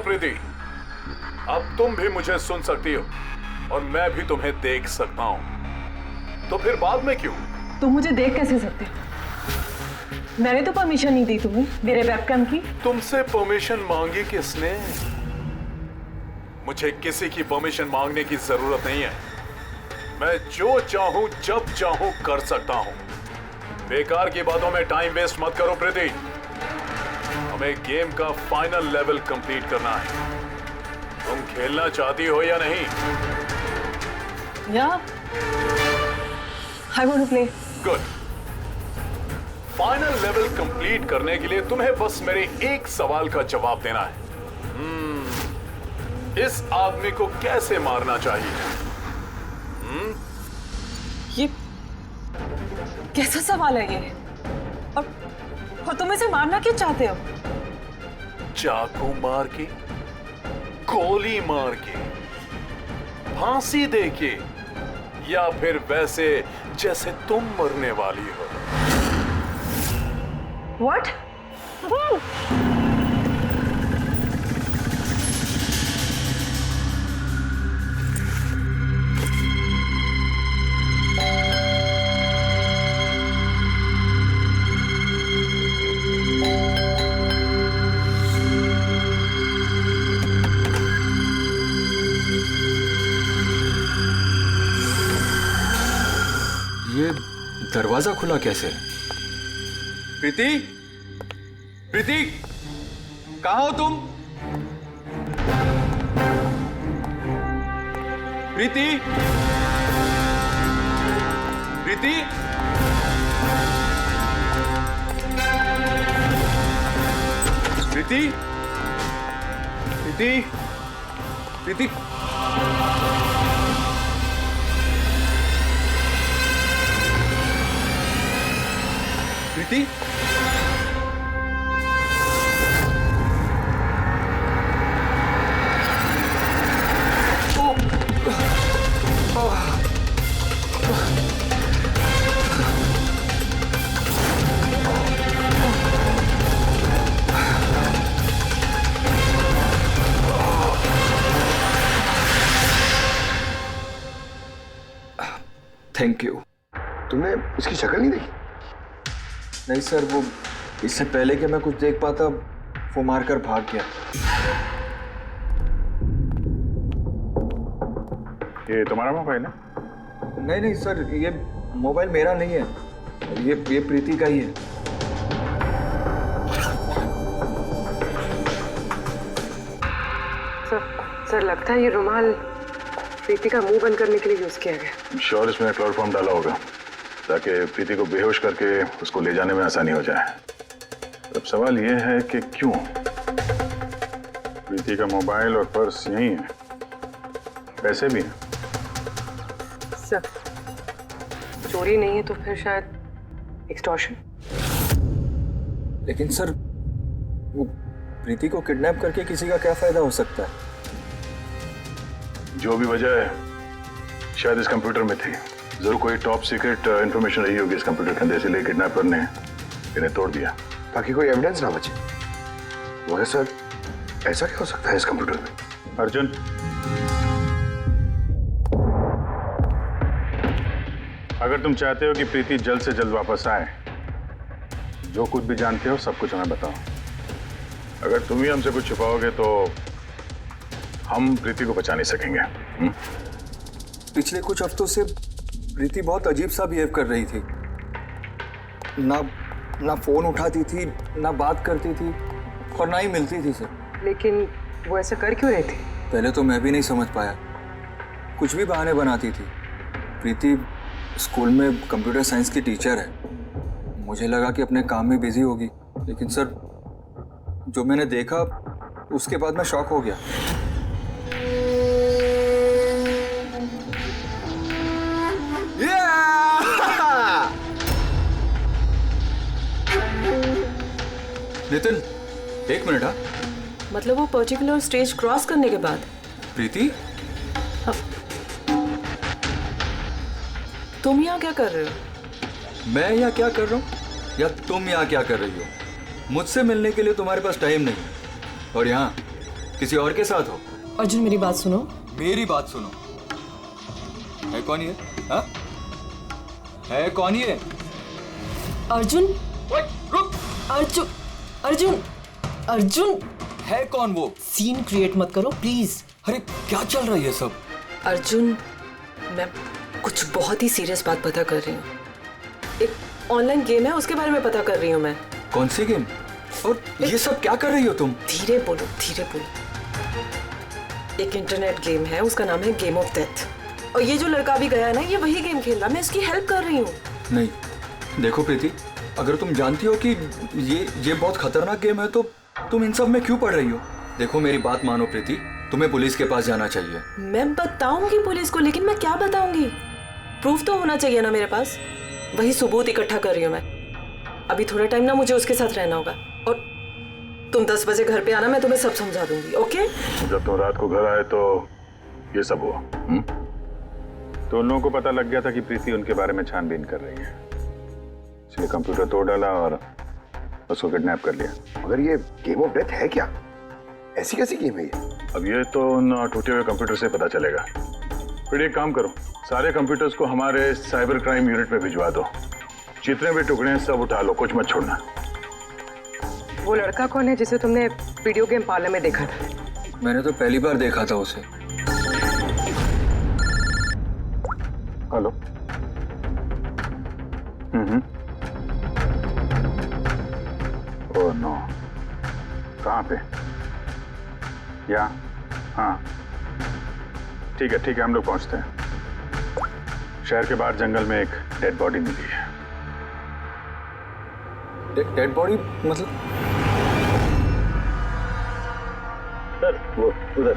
प्रीति, अब तुम भी मुझे सुन सकती हो और मैं भी तुम्हें देख सकता हूं। तो फिर बाद में क्यों? तुम मुझे देख कैसे सकते? मैंने तो परमिशन नहीं दी तुम्हें मेरे वेबकैम की। तुमसे परमिशन मांगी किसने? मुझे किसी की परमिशन मांगने की जरूरत नहीं है। मैं जो चाहूं जब चाहूं कर सकता हूं। बेकार की बातों में टाइम वेस्ट मत करो प्रीति। हमें गेम का फाइनल लेवल कंप्लीट करना है। तुम खेलना चाहती हो या नहीं? या I want to play. Good. Final level complete करने के लिए तुम्हें बस मेरे एक सवाल का जवाब देना है। इस आदमी को कैसे मारना चाहिए? ये कैसा सवाल है ये? और तुम इसे मारना क्यों चाहते हो? चाकू मार के, गोली मार के, फांसी दे के, या फिर वैसे जैसे तुम मरने वाली हो? What? ये दरवाजा खुला कैसे? प्रीति, प्रीति, कहाँ हो तुम? प्रीति, प्रीति, प्रीति, प्रीति, प्रीति, प्रीति, थैंक यू। तुमने उसकी शक्ल नहीं देखी? नहीं सर, वो इससे पहले कि मैं कुछ देख पाता वो मारकर भाग गया। ये तुम्हारा मोबाइल है? नहीं नहीं सर, ये मोबाइल मेरा नहीं है, ये प्रीति का ही है। सर लगता है ये रुमाल प्रीति का मुंह बंद करने के लिए यूज किया गया। श्योर इसमें क्लोरोफॉर्म डाला होगा ताकि प्रीति को बेहोश करके उसको ले जाने में आसानी हो जाए। अब सवाल यह है कि क्यों? प्रीति का मोबाइल और पर्स यहीं है, पैसे भी हैं। सर चोरी नहीं है तो फिर शायद एक्सटॉर्शन। लेकिन सर वो प्रीति को किडनैप करके किसी का क्या फायदा हो सकता है? जो भी वजह है शायद इस कंप्यूटर में थी। जरूर कोई टॉप सीक्रेट इंफॉर्मेशन रही होगी इस कंप्यूटर के अंदर, इसलिए किडनैपर ने इन्हें तोड़ दिया ताकि कोई एविडेंस ना बचे। मगर सर ऐसा क्या हो सकता है इस कंप्यूटर में? अर्जुन, अगर तुम चाहते हो कि प्रीति जल्द से जल्द वापस आए, जो कुछ भी जानते हो सब कुछ हमें बताओ। अगर तुम ही हमसे कुछ छुपाओगे तो हम प्रीति को बचा नहीं सकेंगे। पिछले कुछ हफ्तों से प्रीति बहुत अजीब सा बिहेव कर रही थी। ना फोन उठाती थी, ना बात करती थी और ना ही मिलती थी सर। लेकिन वो ऐसा कर क्यों रही थी? पहले तो मैं भी नहीं समझ पाया, कुछ भी बहाने बनाती थी। प्रीति स्कूल में कंप्यूटर साइंस की टीचर है, मुझे लगा कि अपने काम में बिजी होगी, लेकिन सर जो मैंने देखा उसके बाद मैं शॉक हो गया। नितिन एक मिनट। हाँ मतलब वो पर्टिकुलर स्टेज क्रॉस करने के बाद? प्रीति तुम यहाँ क्या कर रहे हो? मैं यहाँ क्या कर रहा हूँ या तुम यहाँ क्या कर रही हो? मुझसे मिलने के लिए तुम्हारे पास टाइम नहीं, और यहाँ किसी और के साथ हो? अर्जुन मेरी बात सुनो। मेरी बात सुनो। है कौन ये? हाँ? है कौन ये? अर्जुन, रुक। अर्जुन, अर्जुन, अर्जुन, है कौन वो? सीन क्रिएट मत करो प्लीज। अरे क्या चल रहा है ये सब? अर्जुन, मैं कुछ बहुत ही सीरियस बात पता कर रही हूँ। एक ऑनलाइन गेम है, उसके बारे में पता कर रही हूँ मैं। कौन सी गेम? और ये सब क्या कर रही हो तुम? धीरे बोलो, धीरे बोलो। एक इंटरनेट गेम है, उसका नाम है गेम ऑफ डेथ। और ये जो लड़का भी गया है ना, ये वही गेम खेल रहा, मैं इसकी हेल्प कर रही हूँ। नहीं, देखो प्रीति, अगर तुम जानती हो कि ये बहुत खतरनाक गेम है तो तुम इन सब में क्यों पड़ रही हो? देखो मेरी बात मानो प्रीति, तुम्हें पुलिस के पास जाना चाहिए। मैं बताऊंगी पुलिस को, लेकिन मैं क्या बताऊंगी? प्रूफ तो होना चाहिए ना मेरे पास। वही सबूत इकट्ठा कर रही हूँ मैं। अभी थोड़ा टाइम ना मुझे उसके साथ रहना होगा, और तुम 10 बजे घर पे आना, मैं तुम्हें सब समझा दूंगी, ओके? जब तुम रात को घर आए तो ये सब हुआ। तो उन लोगों को पता लग गया था कि प्रीति उनके बारे में छानबीन कर रही है, इसलिए कंप्यूटर तोड़ डाला और उसको किडनैप कर लिया। मगर ये गेम ऑफ डेथ है क्या? ऐसी कैसी गेम है ये? अब ये तो उन टूटे हुए कंप्यूटर से पता चलेगा। फिर एक काम करो, सारे कंप्यूटर्स को हमारे साइबर क्राइम यूनिट में भिजवा दो। जितने भी टुकड़े हैं सब उठा लो, कुछ मत छोड़ना। वो लड़का कौन है जिसे तुमने वीडियो गेम पार्लर में देखा था? मैंने तो पहली बार देखा था उसे। हेलो। ओह नो, कहाँ पे? या हाँ, ठीक है, हम लोग पहुंचते हैं। शहर के बाहर जंगल में एक डेड बॉडी मिली है। डेड बॉडी मतलब? सर वो उधर।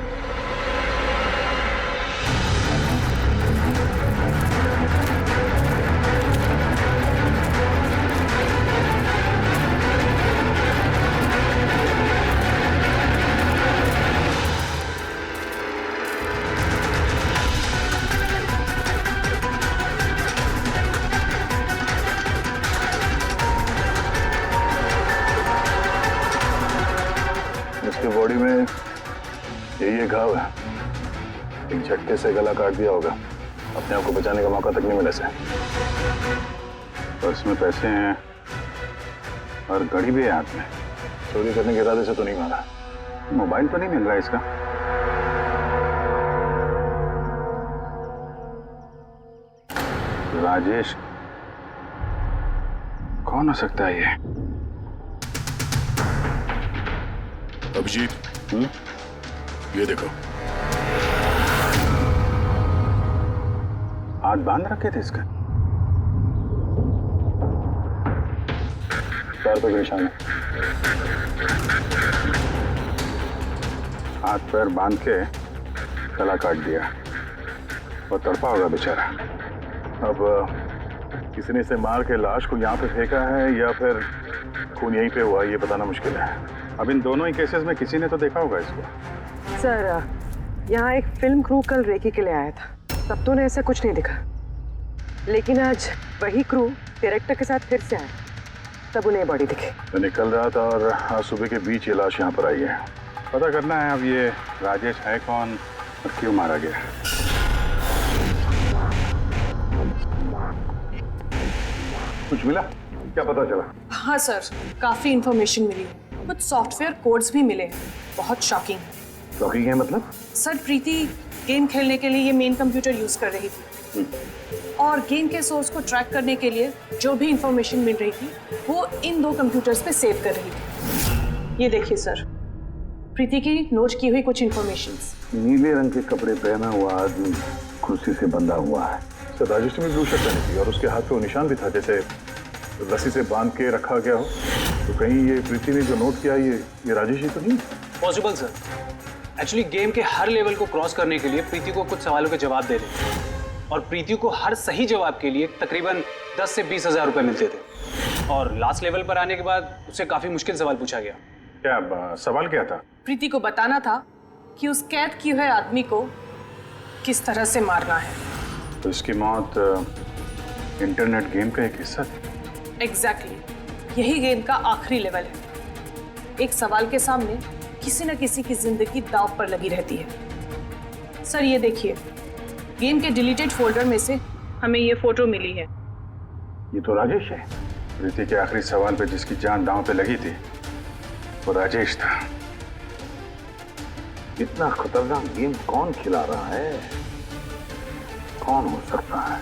उसके बॉडी में ये घाव है, एक झटके से गला काट दिया होगा। अपने आप को बचाने का मौका तक नहीं मिला से। पर्स में पैसे हैं और घड़ी भी है हाथ में। चोरी करने के इरादे से तो नहीं मारा। मोबाइल तो नहीं मिल रहा है इसका। राजेश कौन हो सकता है ये? अभिजीत, ये देखो। हाथ बांध रखे थे इसका। पैर पे निशान है। हाथ पैर बांध के गला काट दिया और तड़पा होगा बेचारा। अब किसी ने इसे मार के लाश को यहाँ पे फेंका है या फिर खून यहीं पे हुआ, ये बताना मुश्किल है। अब इन दोनों ही केसेस में किसी ने तो देखा होगा इसको। सर, यहाँ एक फिल्म क्रू कल रेकी के लिए आया था, तब तो उन्हें ऐसा कुछ नहीं दिखा। लेकिन आज वही क्रू डायरेक्टर के साथ फिर से आया, तब उन्हें बॉडी दिखी। मैं निकल रहा था और आज सुबह के बीच ये लाश यहाँ पर आई है। पता करना है अब ये राजेश है कौन और क्यों मारा गया। कुछ मिला? क्या पता चला? हाँ सर, काफी इंफॉर्मेशन मिली, कुछ सॉफ्टवेयर कोड्स भी मिले हैं, बहुत शॉकिंग। शॉकिंग है मतलब? सर, प्रीति गेम खेलने के लिए ये मेन कंप्यूटर यूज कर रही थी और गेम के सोर्स को ट्रैक करने के लिए जो भी इंफॉर्मेशन मिल रही थी वो इन 2 कंप्यूटर्स पे सेव कर रही थी। ये देखिए सर, प्रीति की नोट की हुई कुछ इंफॉर्मेशंस। नीले रंग के कपड़े पहना हुआ आदमी कुर्सी से बंधा हुआ है। सर, राजेश ने ब्लू शर्ट पहनी थी और उसके हाथ पे वो निशान भी था जैसे रस्सी से बांध के रखा गया हो। तो कहीं ये प्रीति ने जो नोट किया ये राजेश ही तो नहीं? Possible sir. एक्चुअली गेम के हर लेवल को क्रॉस करने के लिए प्रीति को कुछ सवालों के जवाब दे रहे थे और प्रीति को हर सही जवाब के लिए तकरीबन 10 से 20 हज़ार रुपये मिलते थे। और लास्ट लेवल पर आने के बाद उससे काफी मुश्किल सवाल पूछा गया। क्या सवाल क्या था? प्रीति को बताना था कि उस कैद किए हुए आदमी को किस तरह से मारना है। तो इसकी मौत इंटरनेट गेम का एक हिस्सा थी। एग्जैक्टली, यही गेम का आखिरी लेवल है। एक सवाल के सामने किसी न किसी की जिंदगी दांव पर लगी रहती है। सर ये देखिए, गेम के डिलीटेड फोल्डर में से हमें ये फोटो मिली है। ये तो राजेश है। प्रीति के आखिरी सवाल पे जिसकी जान दांव पे लगी थी वो राजेश था। इतना खतरनाक गेम कौन खिला रहा है? कौन हो सकता है?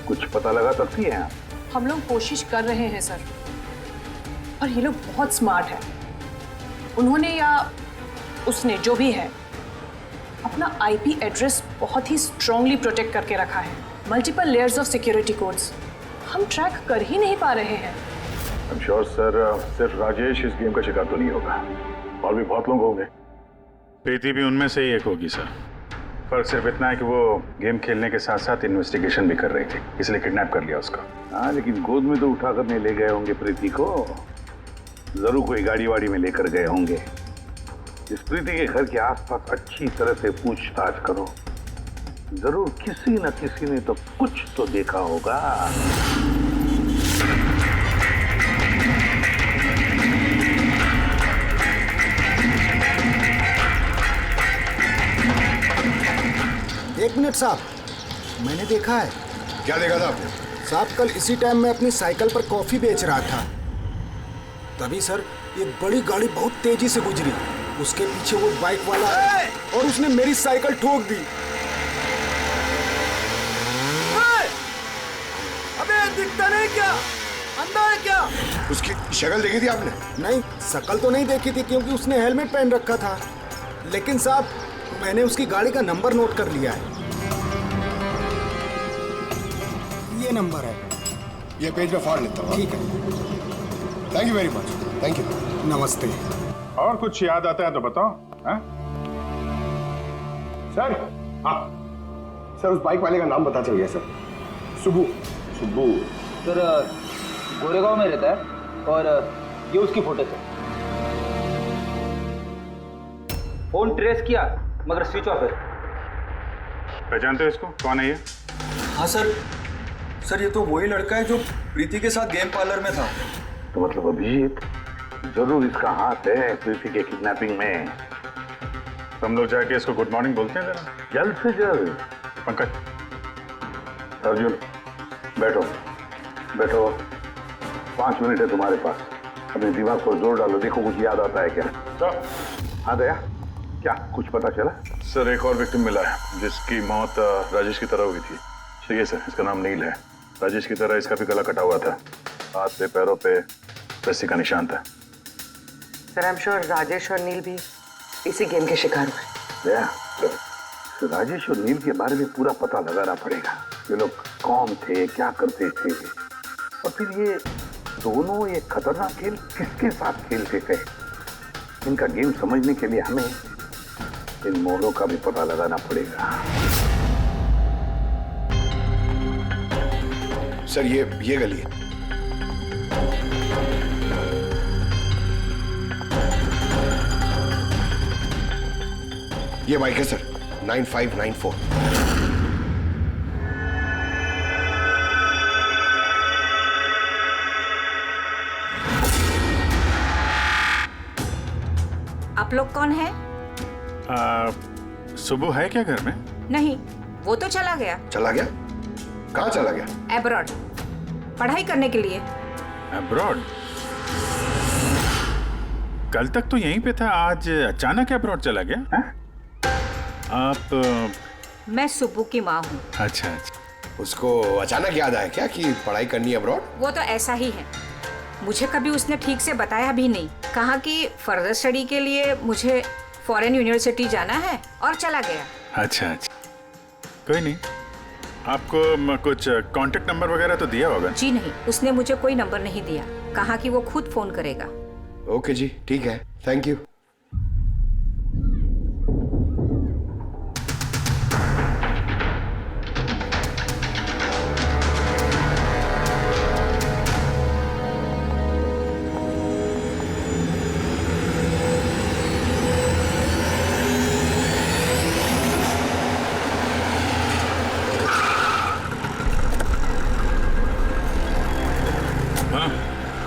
कुछ पता लगा सकती है आप? हम लोग कोशिश कर रहे हैं सर, और ये लोग बहुत स्मार्ट है। उन्होंने या उसने जो भी है अपना आईपी एड्रेस बहुत ही स्ट्रांगली प्रोटेक्ट करके रखा है। Multiple layers of security codes हम ट्रैक कर ही नहीं पा रहे हैं। आई एम श्योर सर, सिर्फ राजेश इस गेम का शिकार तो नहीं होगा, और भी बहुत लोग होंगे। प्रीति भी उनमें से ही एक होगी सर। फर्क सिर्फ इतना है कि वो गेम खेलने के साथ साथ इन्वेस्टिगेशन भी कर रही थी, इसलिए किडनैप कर लिया उसका। हाँ, लेकिन गोद में तो उठा कर नहीं ले गए होंगे प्रीति को। जरूर कोई गाड़ी वाड़ी में लेकर गए होंगे। इस प्रीति के घर के आसपास अच्छी तरह से पूछताछ करो। जरूर किसी न किसी ने तो कुछ तो देखा होगा। एक मिनट साहब, मैंने देखा है। क्या देखा था आपने? साहब कल इसी टाइम मैं अपनी साइकिल पर कॉफी बेच रहा था, तभी सर एक बड़ी गाड़ी बहुत तेजी से गुजरी। उसके पीछे वो बाइक वाला है और उसने मेरी साइकिल ठोक दी। अबे दिखता नहीं क्या? अंधा है क्या? उसकी शक्ल देखी थी आपने? नहीं, शक्ल तो नहीं देखी थी क्योंकि उसने हेलमेट पहन रखा था, लेकिन साहब मैंने उसकी गाड़ी का नंबर नोट कर लिया है। ये नंबर है। ये पेज में फाड़ लेता हूँ। ठीक है, thank you very much. Thank you. नमस्ते। और कुछ याद आता है तो बताओ। हाँ? सर, हाँ सर, उस बाइक वाले का नाम पता चल गया सर। सुबू। सुबू सर गोरेगांव में रहता है और ये उसकी फोटो है। फोन ट्रेस किया मगर स्विच ऑफ है। पहचानते हो इसको? कौन है ये? हाँ सर, सर ये तो वही लड़का है जो प्रीति के साथ गेम पार्लर में था। तो मतलब अभिजीत जरूर इसका हाथ है प्रीति के किडनैपिंग में। हम लोग जाके इसको गुड मॉर्निंग बोलते हैं जरा, जल्द से जल्द। पंकज, अर्जुन बैठो बैठो, 5 मिनट है तुम्हारे पास। अपने दिमाग पर जोर डालो, देखो कुछ याद आता है क्या। सर। हाँ दया, क्या कुछ पता चला? सर एक और विक्टिम मिला है जिसकी मौत राजेश की तरह हुई थी। ठीक है सर, इसका नाम नील है। राजेश की तरह इसका भी गला कटा हुआ था, हाथ पे पैरों पे रस्सी का निशान था। Sir I am sure Rajesh और नील भी इसी गेम के शिकार हुए। दया, तो राजेश और नील के बारे में पूरा पता लगाना पड़ेगा। ये लोग कौन थे, क्या करते थे, और फिर ये दोनों ये खतरनाक खेल किसके साथ खेलते थे। इनका गेम समझने के लिए हमें इन मोहरों का भी पता लगाना पड़ेगा। सर ये गली है। ये बाइक है सर, 9594। आप लोग कौन है? सुबह है क्या घर में? नहीं, वो तो चला गया। चला गया? कहाँ चला गया? एब्रॉड, पढ़ाई करने के लिए। एब्रॉड? कल तक तो यहीं पे था, आज अचानक एब्रॉड चला गया? है? आप? मैं सुब्बू की माँ हूँ। अच्छा अच्छा। उसको अचानक याद आया क्या कि पढ़ाई करनी है अब्रॉड? वो तो ऐसा ही है, मुझे कभी उसने ठीक से बताया भी नहीं। कहा कि फर्दर स्टडी के लिए मुझे फॉरेन यूनिवर्सिटी जाना है और चला गया। अच्छा अच्छा, कोई नहीं। आपको कुछ कांटेक्ट नंबर वगैरह तो दिया होगा? जी नहीं, उसने मुझे कोई नंबर नहीं दिया। कहा कि वो खुद फोन करेगा। ओके जी, ठीक है, थैंक यू।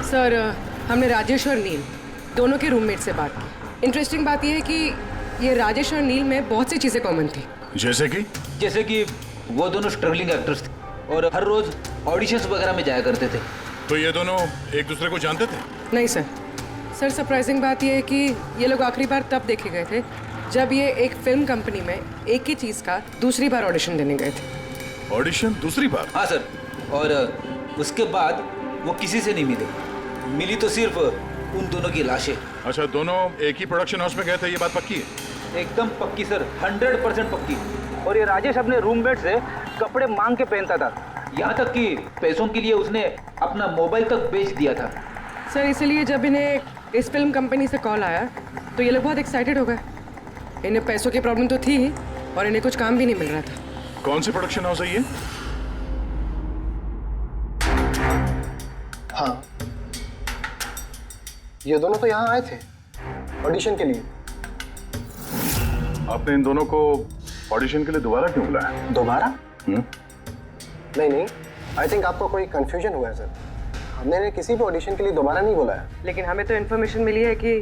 सर हमने राजेश और नील दोनों के रूममेट से बात की। इंटरेस्टिंग बात यह है कि ये राजेश और नील में बहुत सी चीजें कॉमन थी। जैसे कि वो दोनों स्ट्रगलिंग एक्टर्स थे और हर रोज ऑडिशंस वगैरह में जाया करते थे। तो ये दोनों एक दूसरे को जानते थे? नहीं सर। सर सरप्राइजिंग बात यह है कि ये लोग आखिरी बार तब देखे गए थे जब ये एक फिल्म कंपनी में एक ही चीज का दूसरी बार ऑडिशन देने गए थे। ऑडिशन दूसरी बार? हाँ सर, और उसके बाद वो किसी से नहीं मिले। मिली तो सिर्फ उन दोनों की लाशें। अच्छा, दोनों एक ही प्रोडक्शन हाउस में गए थे, ये बात पक्की है? एकदम पक्की सर, 100% पक्की। और ये राजेश अपने रूममेट से कपड़े मांग के पहनता था, यहाँ तक कि पैसों के लिए उसने अपना मोबाइल तक बेच दिया था। सर इसलिए जब इन्हें इस फिल्म कंपनी से कॉल आया तो ये लोग बहुत एक्साइटेड हो गए। इन्हें पैसों की प्रॉब्लम तो थी ही और इन्हें कुछ काम भी नहीं मिल रहा था। कौन सी प्रोडक्शन हाउस है ये? हाँ, ये दोनों तो यहाँ आए थे ऑडिशन के लिए। आपने इन दोनों को ऑडिशन के लिए दोबारा क्यों बुलाया? दोबारा? नहीं, आई थिंक आपको कोई कंफ्यूजन हुआ है सर। हमने इन्हें किसी भी ऑडिशन के लिए दोबारा नहीं बुलाया। लेकिन हमें तो इन्फॉर्मेशन मिली है कि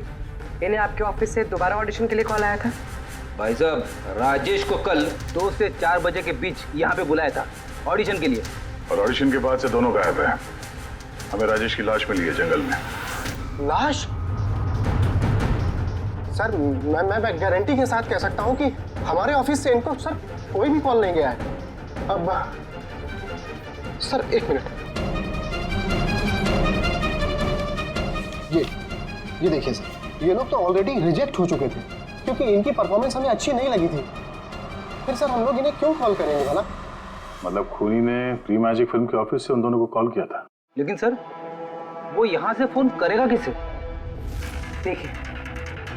इन्हें आपके ऑफिस से दोबारा ऑडिशन के लिए कॉल आया था। भाई साहब, राजेश को कल 2 से 4 बजे के बीच यहाँ पे बुलाया था ऑडिशन के लिए। और ऑडिशन के बाद से दोनों गायब है। हमें राजेश की लाश मिली है जंगल में। लाश? सर मैं गारंटी के साथ कह सकता हूँ कि हमारे ऑफिस से इनको सर कोई भी कॉल नहीं गया है। अब सर 1 मिनट, ये देखिए सर, ये लोग तो ऑलरेडी रिजेक्ट हो चुके थे क्योंकि इनकी परफॉर्मेंस हमें अच्छी नहीं लगी थी। फिर सर हम लोग इन्हें क्यों कॉल करेंगे भला? मतलब खूनी ने प्री मैजिक फिल्म के ऑफिस से उन दोनों को कॉल किया था। लेकिन सर वो यहाँ से फोन करेगा किसे? देखिए,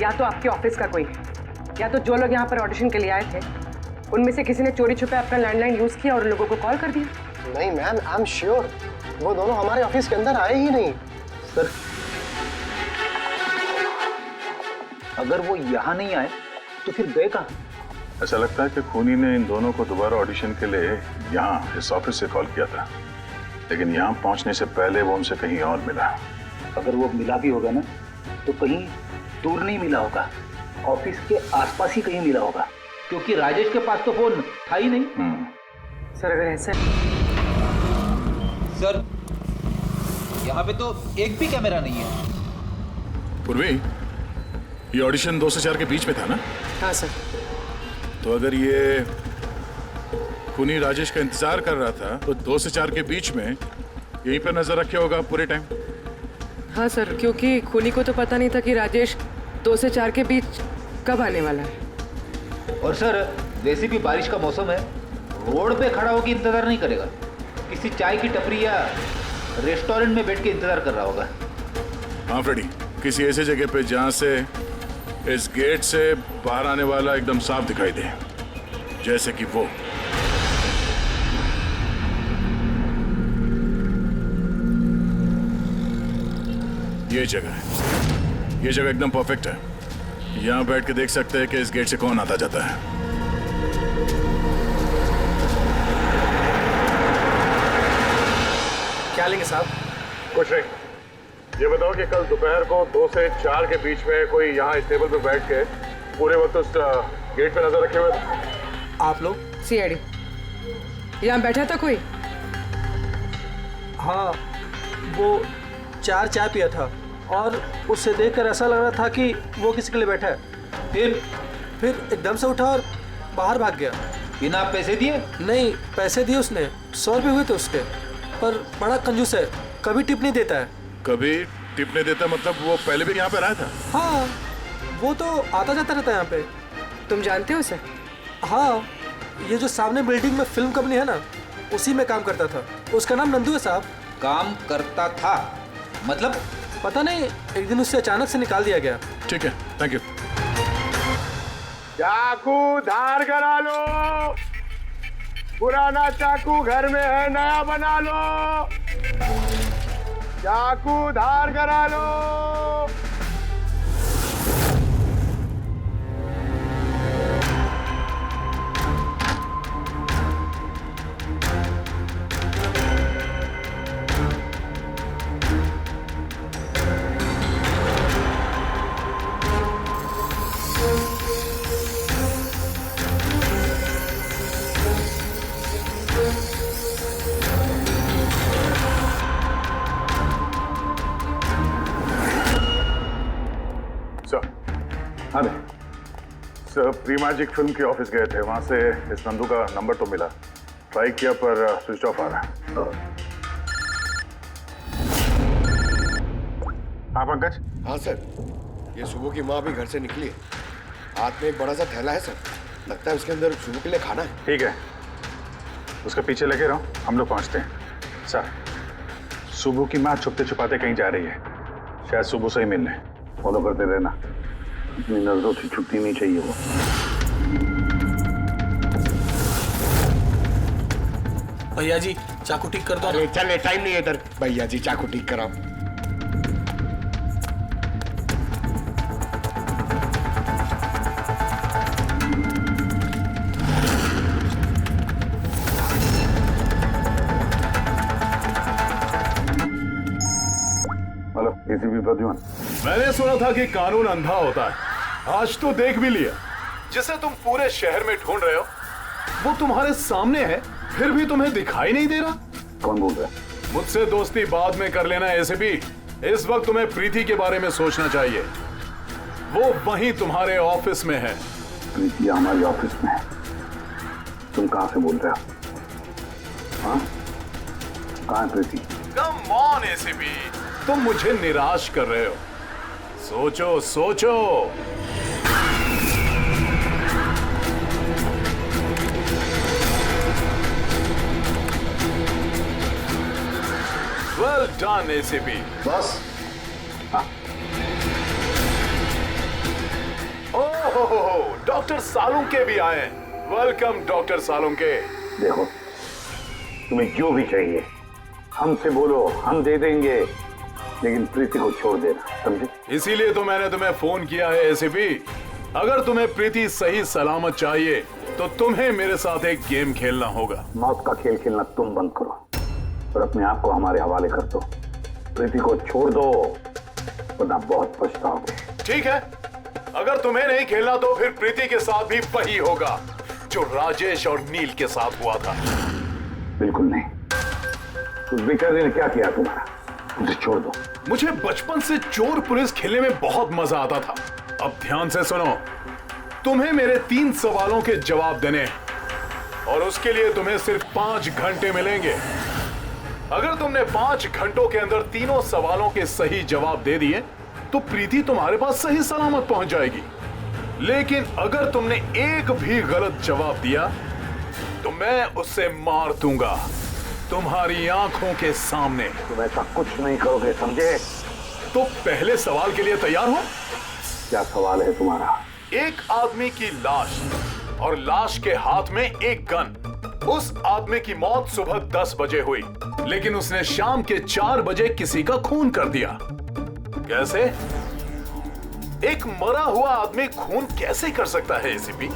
या तो आपके ऑफिस का कोई है, या तो जो लोग यहाँ पर ऑडिशन के लिए आए थे उनमें से किसी ने चोरी छुपे अपना लैंडलाइन यूज किया और उन लोगों को कॉल कर दिया। नहीं मैम, आई एम श्योर वो दोनों हमारे ऑफिस के अंदर आए ही नहीं। सर अगर वो यहाँ नहीं आए तो फिर गए कहाँ? ऐसा लगता है कि खूनी ने इन दोनों को दोबारा ऑडिशन के लिए यहाँ इस ऑफिस से कॉल किया था, लेकिन यहाँ पहुँचने से पहले वो उनसे कहीं और मिला। अगर वो मिला भी होगा ना तो कहीं दूर नहीं मिला होगा, ऑफिस के आसपास ही कहीं मिला होगा, क्योंकि राजेश के पास तो फोन था ही नहीं। सर अगर ऐसा सर यहाँ पे तो एक भी कैमरा नहीं है। पूर्वी, ये ऑडिशन 2 से 4 के बीच में था ना? हाँ सर। तो अगर ये खूनी राजेश का इंतजार कर रहा था तो 2 से 4 के बीच में यहीं पर नजर रखे होगा पूरे टाइम। हाँ सर, क्योंकि खूनी को तो पता नहीं था कि राजेश 2 से 4 के बीच कब आने वाला है। और सर वैसे भी बारिश का मौसम है, रोड पे खड़ा होकर इंतजार नहीं करेगा, किसी चाय की टपरी या रेस्टोरेंट में बैठ के इंतजार कर रहा होगा। हाँ फ्रेडी, किसी ऐसे जगह पे जहाँ से इस गेट से बाहर आने वाला एकदम साफ दिखाई दे, जैसे कि वो। ये जगह है, ये जगह एकदम परफेक्ट है। यहाँ बैठ के देख सकते हैं कि इस गेट से कौन आता जाता है। क्या लेंगे साहब? कुछ नहीं, ये बताओ कि कल दोपहर को 2 से 4 के बीच में कोई यहाँ इस टेबल पे बैठ के पूरे वक्त उस गेट पे नजर रखे हुए थे? आप लोग? सीआईडी यहाँ बैठा था कोई? हाँ, वो 4 चाय पिया था और उससे देखकर ऐसा लग रहा था कि वो किसी के लिए बैठा है। फिर एकदम से उठा और बाहर भाग गया। बिना पैसे दिए? नहीं, पैसे दिए उसने, 100 रुपये हुए थे उसके, पर बड़ा कंजूस है, कभी टिप नहीं देता है। कभी टिप नहीं देता मतलब वो पहले भी यहाँ पे रहा था? हाँ, वो तो आता जाता रहता है यहाँ पे। तुम जानते हो उसे? हाँ, ये जो सामने बिल्डिंग में फिल्म कंपनी है ना, उसी में काम करता था। उसका नाम नंदू है साहब। काम करता था मतलब? पता नहीं, एक दिन उससे अचानक से निकाल दिया गया। ठीक है, थैंक यू। चाकू धार करा लो, पुराना चाकू घर में है, नया बना लो। चाकू धार करा लो। प्री मैजिक फिल्म के ऑफिस गए थे, वहां से इस नंदू का नंबर तो मिला, ट्राई किया पर स्विच ऑफ आ रहा है। हाँ पंकज। हाँ सर, ये सुबह की माँ भी घर से निकली है, हाथ में एक बड़ा सा थैला है सर, लगता है उसके अंदर सुबह के लिए खाना है। ठीक है, उसके पीछे लगे रहो, हम लोग पहुंचते हैं। सर, सुबह की माँ छुपते छुपाते कहीं जा रही है, शायद सुबह से ही मिलने। फॉलो करते रहना, अपनी नजरों से छुट्टी नहीं चाहिए वो। भैया जी चाकू ठीक कर दो। अरे चल, टाइम नहीं है इधर। भैया जी चाकू ठीक कराओ। Hello, ACP Pradyuman. मैंने सुना था कि कानून अंधा होता है, आज तो देख भी लिया। जिसे तुम पूरे शहर में ढूंढ रहे हो वो तुम्हारे सामने है, फिर भी तुम्हें दिखाई नहीं दे रहा। कौन बोल रहा है? मुझसे दोस्ती बाद में कर लेना एसीपी, इस वक्त तुम्हें प्रीति के बारे में सोचना चाहिए। वो वहीं तुम्हारे ऑफिस में है। प्रीति हमारी ऑफिस में है? तुम कहां से बोल रहे हो? हाँ, कहां है प्रीति? कम ऑन एसीपी, तुम मुझे निराश कर रहे हो। सोचो सोचो। Well done ACP. बस। ओहो, डॉक्टर सालुंके भी आए। Welcome doctor Salunke. देखो, तुम्हें जो भी चाहिए हमसे बोलो, हम दे देंगे, लेकिन प्रीति को छोड़ देना, समझे? इसीलिए तो मैंने तुम्हें फोन किया है एसीपी। अगर तुम्हें प्रीति सही सलामत चाहिए तो तुम्हें मेरे साथ एक गेम खेलना होगा। मौत का खेल खेलना तुम बंद करो और अपने आप को हमारे हवाले कर दो। प्रीति को छोड़ दो, वरना बहुत पछताओगे। ठीक है, अगर तुम्हें नहीं खेलना तो फिर प्रीति के साथ भी वही होगा जो राजेश और नील के साथ हुआ था। बिल्कुल नहीं। उस बेचारे ने क्या किया तुम्हारा? उसे छोड़ दो। मुझे बचपन से चोर पुलिस खेलने में बहुत मजा आता था। अब ध्यान से सुनो, तुम्हें मेरे 3 सवालों के जवाब देने हैं और उसके लिए तुम्हें सिर्फ 5 घंटे मिलेंगे। अगर तुमने 5 घंटों के अंदर तीनों सवालों के सही जवाब दे दिए तो प्रीति तुम्हारे पास सही सलामत पहुंच जाएगी। लेकिन अगर तुमने एक भी गलत जवाब दिया तो मैं उससे मार दूंगा तुम्हारी आंखों के सामने। तुम ऐसा कुछ नहीं करोगे, समझे? तो पहले सवाल के लिए तैयार हो? क्या सवाल है तुम्हारा? एक आदमी की लाश और लाश के हाथ में एक गन। उस आदमी की मौत सुबह 10 बजे हुई, लेकिन उसने शाम के 4 बजे किसी का खून कर दिया। कैसे? एक मरा हुआ आदमी खून कैसे कर सकता है एसीपी?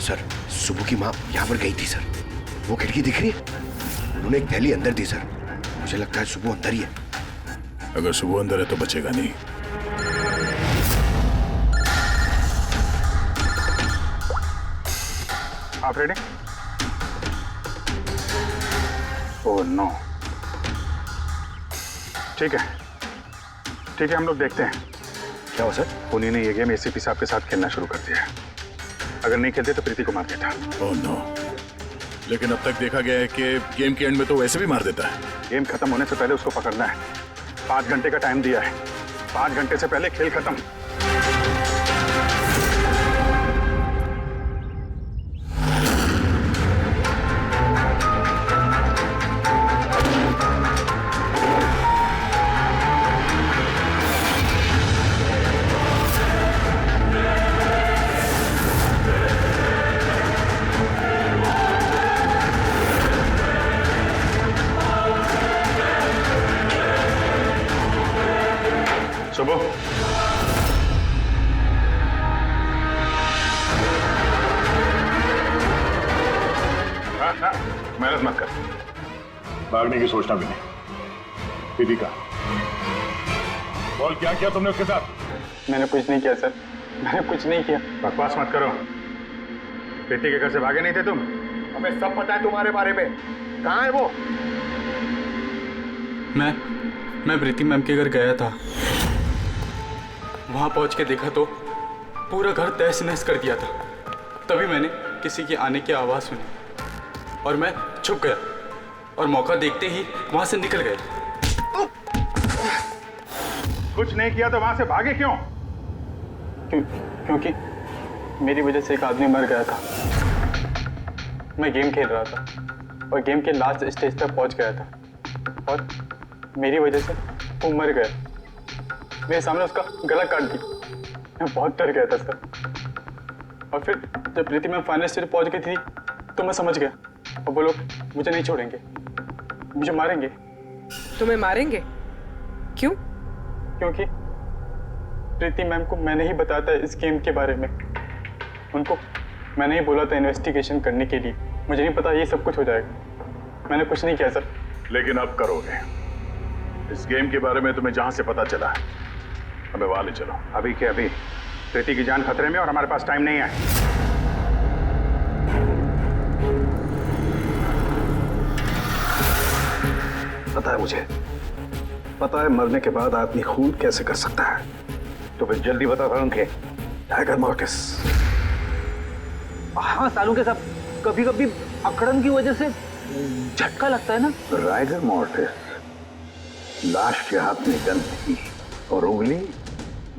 सर, सुबह की माँ यहाँ पर गई थी सर। वो खिड़की दिख रही है? उन्होंने एक थैली अंदर दी सर। मुझे लगता है सुबह अंदर ही है। अगर सुबह अंदर है तो बचेगा नहीं। आप रेडी? Oh no. ठीक है, ठीक है, हम लोग देखते हैं। क्या हो सर? उन्हीं ने ये गेम एसीपी साहब के साथ खेलना शुरू कर दिया है। अगर नहीं खेलते तो प्रीति को मार देता। Oh no. लेकिन अब तक देखा गया है कि गेम के एंड में तो वैसे भी मार देता है। गेम खत्म होने से पहले उसको पकड़ना है। 5 घंटे का टाइम दिया है। 5 घंटे से पहले खेल खत्म। सुबह भागने की सोचना भी नहीं। प्रीति का बोल, क्या किया तुमने उसके साथ? मैंने कुछ नहीं किया सर, मैंने कुछ नहीं किया। बकवास मत करो। प्रीति के घर से भागे नहीं थे तुम? हमें सब पता है तुम्हारे बारे में। कहाँ है वो? मैं प्रीति मैम के घर गया था। वहां पहुंच के देखा तो पूरा घर तहस नहस कर दिया था। तभी मैंने किसी के आने की आवाज सुनी और मैं छुप गया और मौका देखते ही वहां से निकल गया। कुछ नहीं किया तो वहां से भागे क्यों? क्योंकि मेरी वजह से एक आदमी मर गया था। मैं गेम खेल रहा था और गेम के लास्ट स्टेज तक पहुंच गया था और मेरी वजह से वो मर गया। मेरे सामने उसका गला काट दी। मैं बहुत डर गया था सर। और फिर जब प्रीति मैम फाइनल स्टेज पहुंच गई थी तो मैं समझ गया और वो लोग मुझे नहीं छोड़ेंगे, मुझे मारेंगे। तुम्हें मारेंगे? क्यों? क्योंकि प्रीति मैम को मैंने ही बताया था इस गेम के बारे में। उनको मैंने ही बोला था इन्वेस्टिगेशन करने के लिए। मुझे नहीं पता ये सब कुछ हो जाएगा। मैंने कुछ नहीं किया सर। लेकिन अब करोगे। इस गेम के बारे में तुम्हें जहां से पता चला हमें वहां ले चलो। अभी के अभी। प्रीति की जान खतरे में और हमारे पास टाइम नहीं है। पता है मुझे, पता है मरने के बाद आदमी खून कैसे कर सकता है। तो फिर जल्दी बता था उनके टाइगर मॉर्टिस। हाँ सालों के साथ कभी कभी अकड़न की वजह से झटका लगता है ना। राइगर मॉर्टिस लाश के हाथ में गन थी और उंगली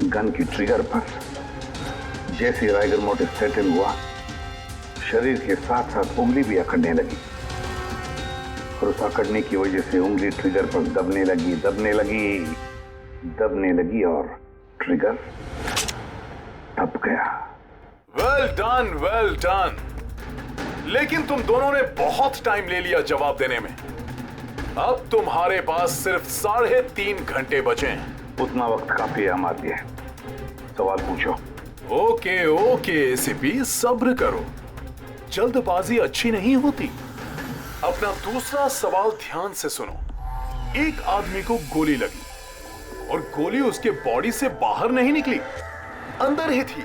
गन की ट्रिगर पर। जैसे राइगर मॉर्टिस सेटल हुआ, शरीर के साथ साथ उंगली भी अकड़ने लगी और उस अकड़ने की वजह से उंगली ट्रिगर पर दबने लगी और ट्रिगर दब गया। Well done. लेकिन तुम दोनों ने बहुत टाइम ले लिया जवाब देने में। अब तुम्हारे पास सिर्फ 3.5 घंटे बचे हैं। उतना वक्त काफी है हमारे लिए। सवाल पूछो। ओके एसीपी, सब्र करो। जल्दबाजी अच्छी नहीं होती। अपना दूसरा सवाल ध्यान से सुनो। एक आदमी को गोली लगी और गोली उसके बॉडी से बाहर नहीं निकली, अंदर ही थी।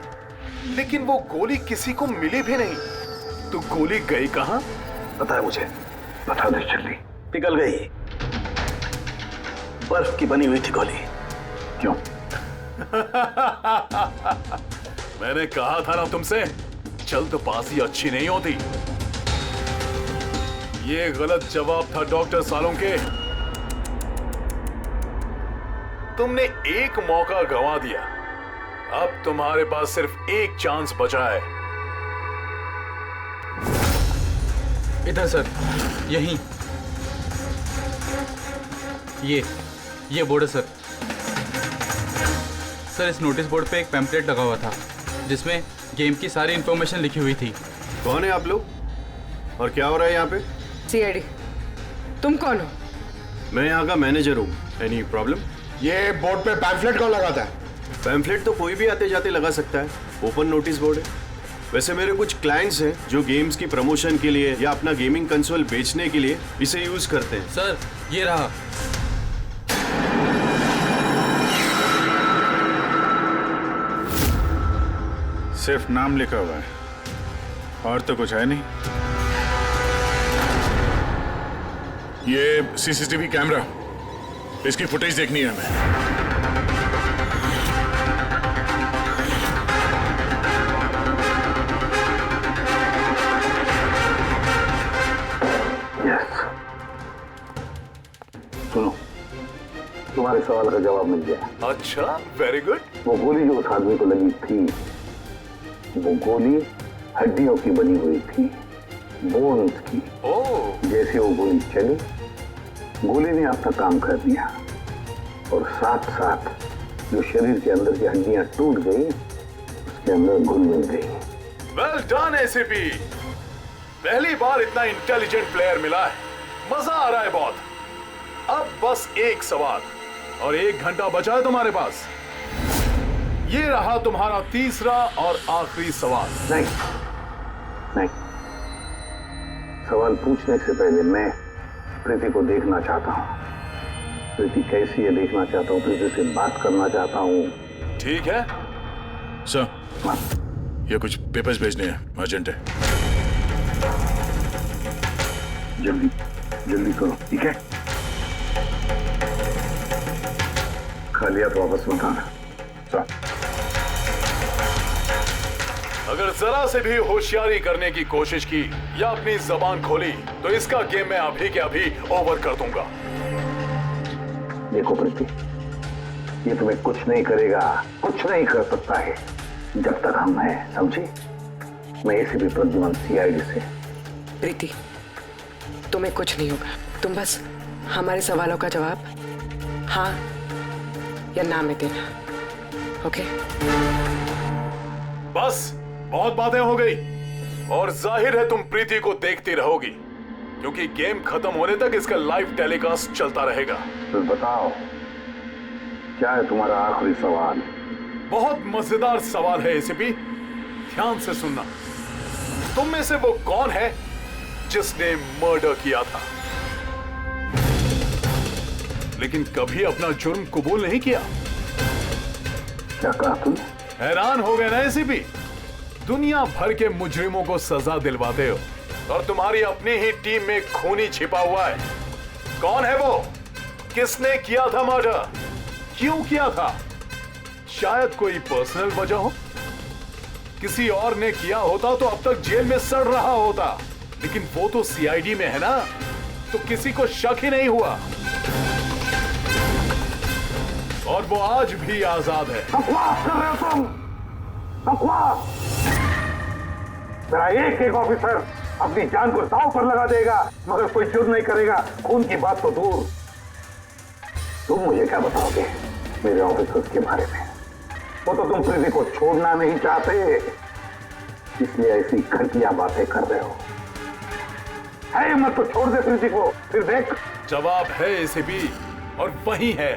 लेकिन वो गोली किसी को मिली भी नहीं। तो गोली गई कहां? पता है मुझे, बता दे जल्दी। पिघल गई। बर्फ की बनी हुई थी गोली। क्यों? मैंने कहा था ना तुमसे, जल्दबाजी अच्छी नहीं होती। ये गलत जवाब था डॉक्टर सालुंके। तुमने एक मौका गंवा दिया। अब तुम्हारे पास सिर्फ एक चांस बचा है। इधर सर, यहीं। ये बोर्ड है सर, इस नोटिस बोर्ड पे एक पैम्पलेट लगा हुआ था जिसमें गेम की सारी इंफॉर्मेशन लिखी हुई थी। कौन है आप लोग और क्या हो रहा है यहाँ पे? सीआईडी। तुम कौन हो? मैं यहाँ का मैनेजर हूँ। Any problem? ये बोर्ड पे पैम्फलेट कौन लगाता है? पैम्फलेट तो कोई भी आते जाते लगा सकता है। ओपन नोटिस बोर्ड है। वैसे मेरे कुछ क्लाइंट्स हैं जो गेम्स की प्रमोशन के लिए या अपना गेमिंग कंसोल बेचने के लिए इसे यूज करते हैं। सर ये रहा। सिर्फ नाम लिखा हुआ है और तो कुछ है नहीं। ये सीसीटीवी कैमरा, इसकी फुटेज देखनी है हमें। सुनो, तुम्हारे सवाल का जवाब मिल गया। अच्छा, वेरी गुड। वो गोली जो उस आदमी को लगी थी, वो गोली हड्डियों की बनी हुई थी, बोन्स की। जैसे वो गोली चली, गोली ने अपना काम कर दिया और साथ साथ जो शरीर के अंदर की हड्डियां टूट गई, उसके अंदर घुल मिल गई। वेल डन एसीपी, पहली बार इतना इंटेलिजेंट प्लेयर मिला है। मजा आ रहा है बहुत। अब बस एक सवाल और 1 घंटा बचा है तुम्हारे पास। ये रहा तुम्हारा तीसरा और आखिरी सवाल। नहीं, सवाल पूछने से पहले मैं प्रीति को देखना चाहता हूँ। प्रीति कैसी है देखना चाहता हूँ, प्रीति से बात करना चाहता हूँ। ठीक है सर, ये कुछ पेपर्स भेजने हैं, अर्जेंट है। जल्दी जल्दी करो, ठीक है? खालिया तो वापस मत आना। अगर जरा से भी होशियारी करने की कोशिश की या अपनी जबान खोली तो इसका गेम मैं अभी के अभी ओवर कर दूंगा। देखो प्रीति, ये तुम्हें कुछ नहीं करेगा, कुछ नहीं कर सकता है जब तक हम हैं, समझी? मैं एसीपी प्रद्युमन सीआईडी से। प्रीति, तुम्हें कुछ नहीं होगा। तुम बस हमारे सवालों का जवाब हाँ या ना में देना, ओके? बस बहुत बातें हो गई और जाहिर है तुम प्रीति को देखती रहोगी क्योंकि गेम खत्म होने तक इसका लाइव टेलीकास्ट चलता रहेगा। तो बताओ, क्या है तुम्हारा आखिरी सवाल? बहुत मजेदार सवाल है एसीपी, ध्यान से सुनना। तुम में से वो कौन है जिसने मर्डर किया था लेकिन कभी अपना जुर्म कबूल नहीं किया? क्या कहा तुमने? हैरान हो गए ना एसीपी? दुनिया भर के मुजरिमों को सजा दिलवाते हो और तुम्हारी अपनी ही टीम में खूनी छिपा हुआ है। कौन है वो? किसने किया था मर्डर? क्यों किया था? शायद कोई पर्सनल वजह हो। किसी और ने किया होता तो अब तक जेल में सड़ रहा होता, लेकिन वो तो सीआईडी में है ना, तो किसी को शक ही नहीं हुआ और वो आज भी आजाद है। बकवास कर रहे हो तुम, बकवास। मेरा एक एक ऑफिसर अपनी जान को दांव पर लगा देगा मगर कोई जुर्म नहीं करेगा। खून की बात तो दूर, तुम मुझे क्या बताओगे मेरे ऑफिसर्स के बारे में? वो तो तुम प्रीति को छोड़ना नहीं चाहते, इसलिए ऐसी घटिया बातें कर रहे हो। है मत तो छोड़ दे प्रीति को, फिर देख। जवाब है एसीपी और वही है।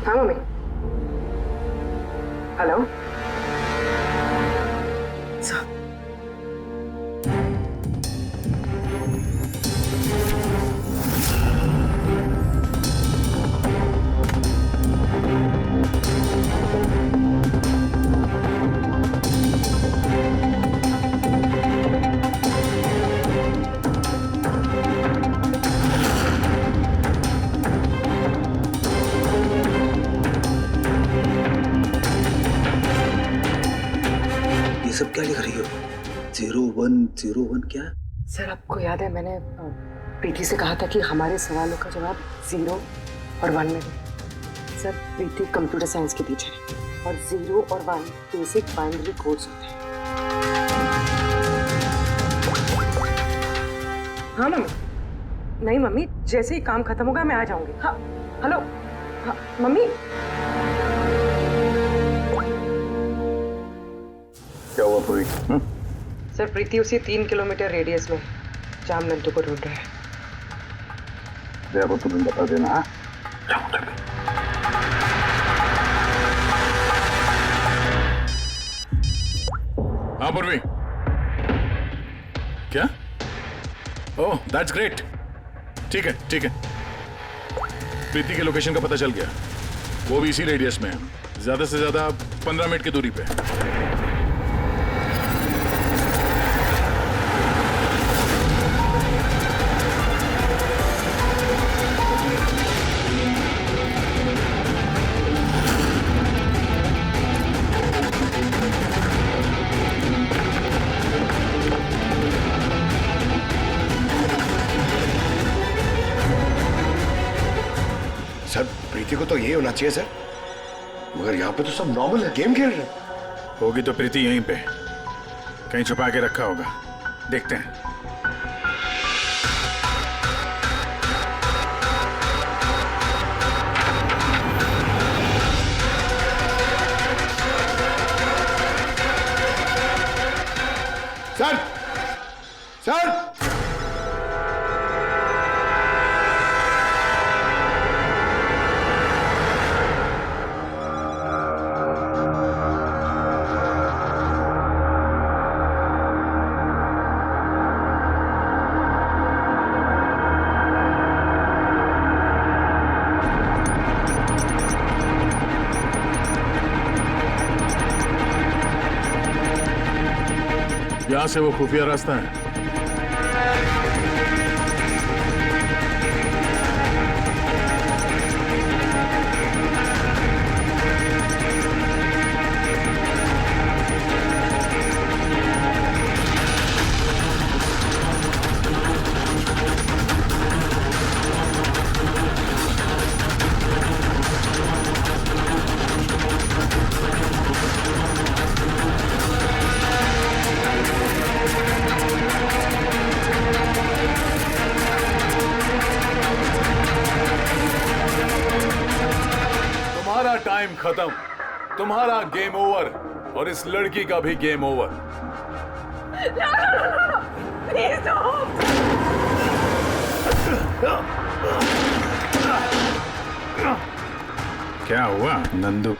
हाँ मम्मी। हेलो। सब क्या लिख रही हो? 0101 क्या? सर आपको याद है मैंने प्रीति से कहा था कि हमारे सवालों का जवाब 0 और 1 में दे। सर प्रीति कंप्यूटर साइंस की टीचर है और 0 और 1 बेसिक बाइनरी कोड्स होते हैं। हाँ मम्मी। नहीं मम्मी, जैसे ही काम खत्म होगा मैं आ जाऊंगी। हाँ हेलो। हाँ मम्मी। क्या हुआ पूरी? सर प्रीति उसी 3 किलोमीटर रेडियस में जाम नंदू को ढूंढ रहा है। देखो तुम्हें बता देना। हाँ पूर्वी, क्या? Oh that's great. ठीक है ठीक है, प्रीति के लोकेशन का पता चल गया, वो भी इसी रेडियस में है, ज्यादा से ज्यादा 15 मिनट की दूरी पे। सर प्रीति को तो यही होना चाहिए सर, मगर यहाँ पे तो सब नॉर्मल है, गेम खेल रहे हैं। होगी तो प्रीति यहीं पे कहीं छुपा के रखा होगा, देखते हैं। सर सर यहाँ से वो खुफिया रास्ता है। तुम्हारा टाइम खत्म, तुम्हारा गेम ओवर और इस लड़की का भी गेम ओवर। प्लीज क्या हुआ नंदू?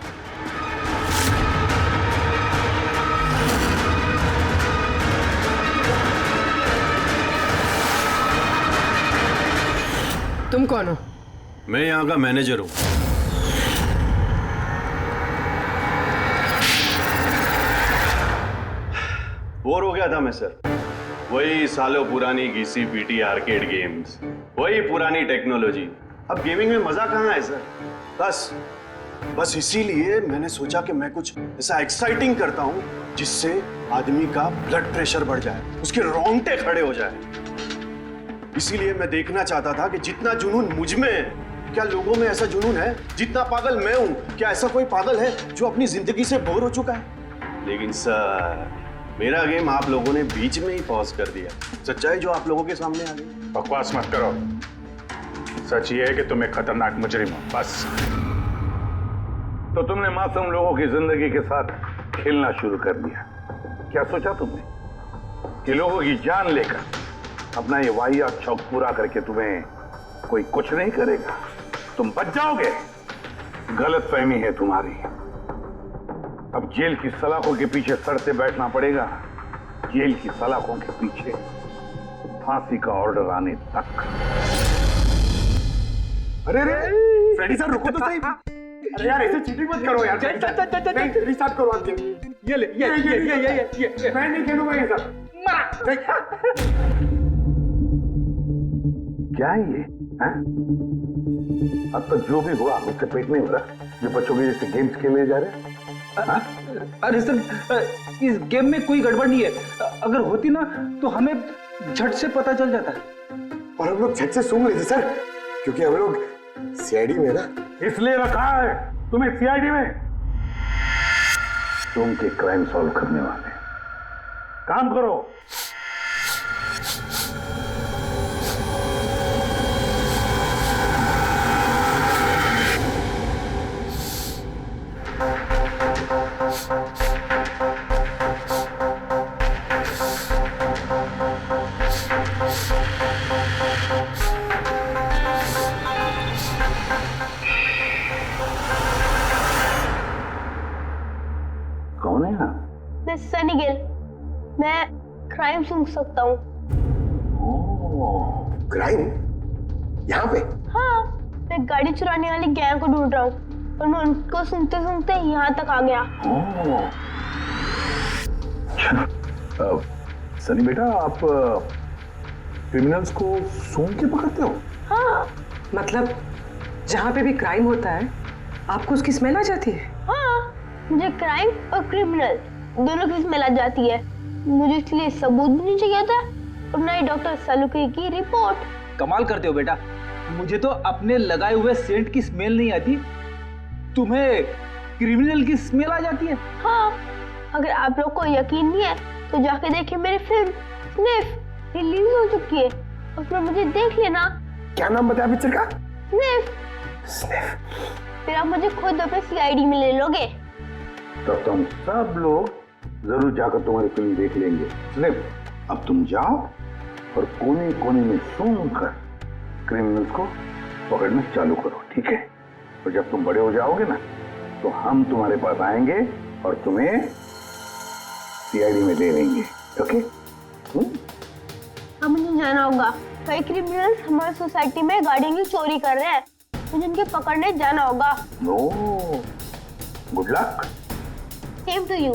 तुम कौन हो? मैं यहाँ का मैनेजर हूँ। बोर हो गया था मैं सर। वही सालों पुरानी घिसी पीटी आर्केड गेम्स, वही पुरानी टेक्नोलॉजी। अब गेमिंग में मजा कहाँ है सर? बस इसीलिए मैंने सोचा कि मैं कुछ ऐसा एक्साइटिंग करता हूँ जिससे आदमी का ब्लड प्रेशर बढ़ जाए, उसके रोंगटे खड़े हो जाए। इसीलिए मैं देखना चाहता था कि जितना जुनून मुझ में है, क्या लोगों में ऐसा जुनून है? जितना पागल मैं हूँ, क्या ऐसा कोई पागल है जो अपनी जिंदगी से बोर हो चुका है? लेकिन सर, मेरा गेम आप लोगों ने बीच में ही पॉज कर दिया। सच्चाई जो आप लोगों के सामने आ गई। बकवास मत करो। सच ये है कि तुम एक खतरनाक मुजरिम हो, बस। तो तुमने मासूम लोगों की जिंदगी के साथ खेलना शुरू कर दिया। क्या सोचा तुमने कि लोगों की जान लेकर अपना ये वाहियात शौक पूरा करके तुम्हें कोई कुछ नहीं करेगा? तुम बच जाओगे। गलत फहमी है तुम्हारी। अब जेल की सलाखों के पीछे सड़ते बैठना पड़ेगा, जेल की सलाखों के पीछे फांसी का ऑर्डर आने तक। अरे फ्रेडी सर रुको तो सही। अरे यार ऐसे चीटिंग मत करो यार। नहीं रिस्टार्ट करो आज गेम। ये ले ये मैं नहीं खेलूंगा ये सब। क्या है ये? अब तक जो भी हुआ उससे पेट नहीं भरा जो बच्चों के जैसे गेम्स खेले जा रहे हैं। अरे सर, इस गेम में कोई गड़बड़ नहीं है। अगर होती ना तो हमें झट से पता चल जाता है। और हम लोग झट से सूंघ लेते सर, क्योंकि हम लोग सीआईडी में ना। इसलिए रखा है तुम्हें सीआईडी में, तुम के क्राइम सॉल्व करने वाले। काम करो। कौन है आप? मैं सनी गिल। मैं क्राइम सूंघ सकता हूँ। क्राइम? यहाँ पे? हाँ, मैं गाड़ी चुराने वाली गैंग को ढूंढ रहा हूँ और मैं उनको सूंघते सूंघते यहाँ तक आ गया। सनी बेटा, आप क्रिमिनल्स को सूंघ के पकड़ते हो? हाँ। मतलब जहाँ पे भी क्राइम होता है आपको उसकी स्मेल आ जाती है? हाँ, मुझे क्राइम और क्रिमिनल दोनों की स्मेल आ जाती है। मुझे इसलिए सबूत भी नहीं चाहिए था और ना ही डॉक्टर सालुके की रिपोर्ट। कमाल करते हो बेटा, मुझे तो अपने लगाए हुए सेंट की स्मेल नहीं आती, तुम्हें क्रिमिनल की स्मेल आ जाती है। हाँ, अगर आप लोग को यकीन नहीं है तो जाके देखिए मेरी फिल्म स्निफ रिलीज हो चुकी है, उसमें मुझे देख लेना। क्या नाम बताया पिक्चर का? स्निफ। फिर आप मुझे खुद अपने सीआईडी में ले लोगे। तब तुम सब लोग जरूर जाकर तुम्हारी फिल्म देख लेंगे। स्निफ, अब तुम जाओ और कोने कोने में सूंघ कर क्रिमिनल्स को पकड़ना चालू करो, ठीक है? और जब तुम बड़े हो जाओगे ना तो हम तुम्हारे पास आएंगे और तुम्हें सीआईडी में ले लेंगे, ओके? हमें जाना होगा, कई क्रिमिनल्स हमारी सोसाइटी में गाड़ियों की चोरी कर रहे हैं, मुझे उनके पकड़ने जाना होगा। No, good luck. Same to you.